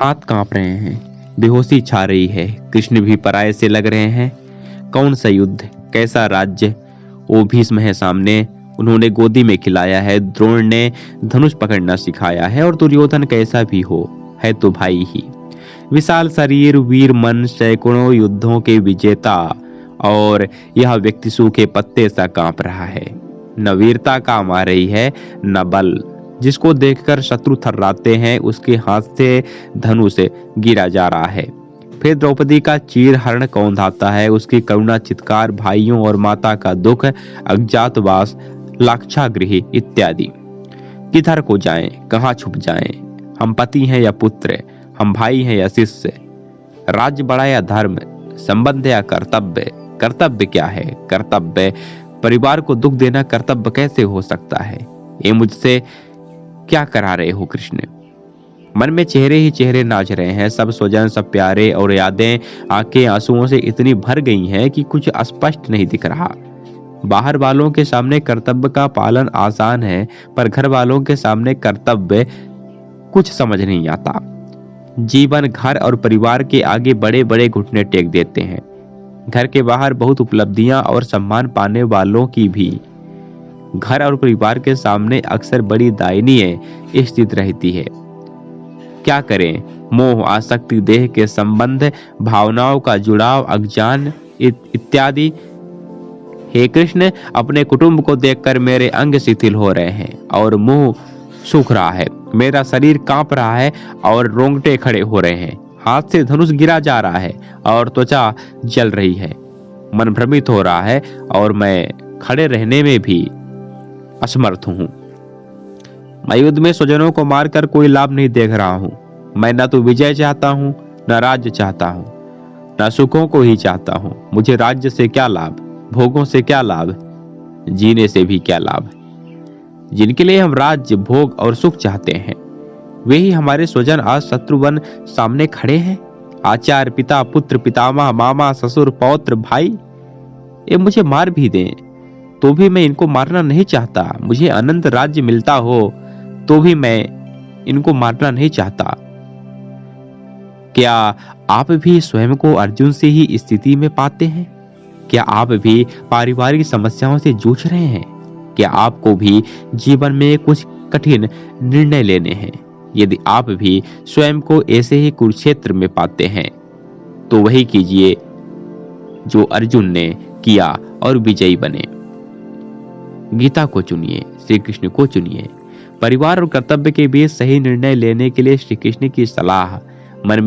हाथ कांप रहे हैं, बेहोशी छा रही है। कृष्ण भी पराये से लग रहे हैं। कौन सा युद्ध, कैसा राज्य? वो भीष्म है सामने, उन्होंने गोदी में खिलाया है। द्रोण ने धनुष पकड़ना सिखाया है। और दुर्योधन कैसा भी हो, है तो भाई ही। विशाल शरीर, वीर मन, सैकड़ों युद्धों के विजेता, और यह व्यक्ति सूखे पत्ते सा कांप रहा है। न वीरता काम आ रही है, न बल। जिसको देखकर शत्रु थर्राते हैं, उसके हाथ से धनुष गिरा जा रहा है। फिर द्रौपदी का चीर हरण कौंधाता है, उसकी करुणा चित्कार, भाइयों और माता का दुख, अज्ञातवास, लाक्षागृह इत्यादि। किधर को जाएं, कहाँ छुप जाएं? हम पति हैं या पुत्र, हम भाई हैं या शिष्य, राज्य बड़ा या धर्म, संबंध या कर्तव्य? कर्तव्य क्या है? कर्तव्य परिवार को दुख देना कर्तव्य कैसे हो सकता है? ये मुझसे क्या करा रहे हो कृष्ण? मन में चेहरे ही चेहरे नाच रहे हैं, सब स्वजन, सब प्यारे, और यादें आंखें आंसुओं से इतनी भर गई हैं कि कुछ स्पष्ट नहीं दिख रहा। बाहर वालों के सामने कर्तव्य का पालन आसान है, पर घर वालों के सामने कर्तव्य कुछ समझ नहीं आता। जीवन, घर और परिवार के आगे बड़े बड़े घुटने टेक देते हैं। घर के बाहर बहुत उपलब्धियां और सम्मान पाने वालों की भी घर और परिवार के सामने अक्सर बड़ी दयनीय स्थिति रहती है। क्या करें? मोह, आसक्ति, देह के संबंध, भावनाओं का जुड़ाव, अज्ञान इत्यादि। हे कृष्ण, अपने कुटुंब को देखकर मेरे अंग शिथिल हो रहे हैं और मुंह सूख रहा है। मेरा शरीर कांप रहा है और रोंगटे खड़े हो रहे हैं। हाथ से धनुष गिरा जा रहा है और त्वचा जल रही है। मन भ्रमित हो रहा है और मैं खड़े रहने में भी असमर्थ हूं। मैं युद्ध में स्वजनों को मारकर कोई लाभ नहीं देख रहा हूं। मैं न तो विजय चाहता हूं, न राज्य चाहता हूं, न सुखों को ही चाहता हूं। मुझे राज्य से क्या लाभ, भोगों से क्या लाभ, जीने से भी क्या लाभ? जिनके लिए हम राज्य, भोग और सुख चाहते हैं, वे ही हमारे स्वजन आज शत्रु बन सामने खड़े हैं। आचार्य, पिता, पुत्र, पितामह, मामा, ससुर, पौत्र, भाई, ये मुझे मार भी दें तो भी मैं इनको मारना नहीं चाहता। मुझे अनंत राज्य मिलता हो तो भी मैं इनको मारना नहीं चाहता। क्या आप भी स्वयं को अर्जुन से ही स्थिति में पाते हैं? क्या आप भी पारिवारिक समस्याओं से जूझ रहे हैं? क्या आपको भी जीवन में कुछ कठिन निर्णय लेने हैं? यदि आप भी स्वयं को ऐसे ही कुरुक्षेत्र में पाते हैं तो वही कीजिए जो अर्जुन ने किया और विजयी बने। गीता को चुनिए, श्री कृष्ण को चुनिए। परिवार और कर्तव्य के बीच सही निर्णय लेने के लिए श्री कृष्ण की सलाह मन में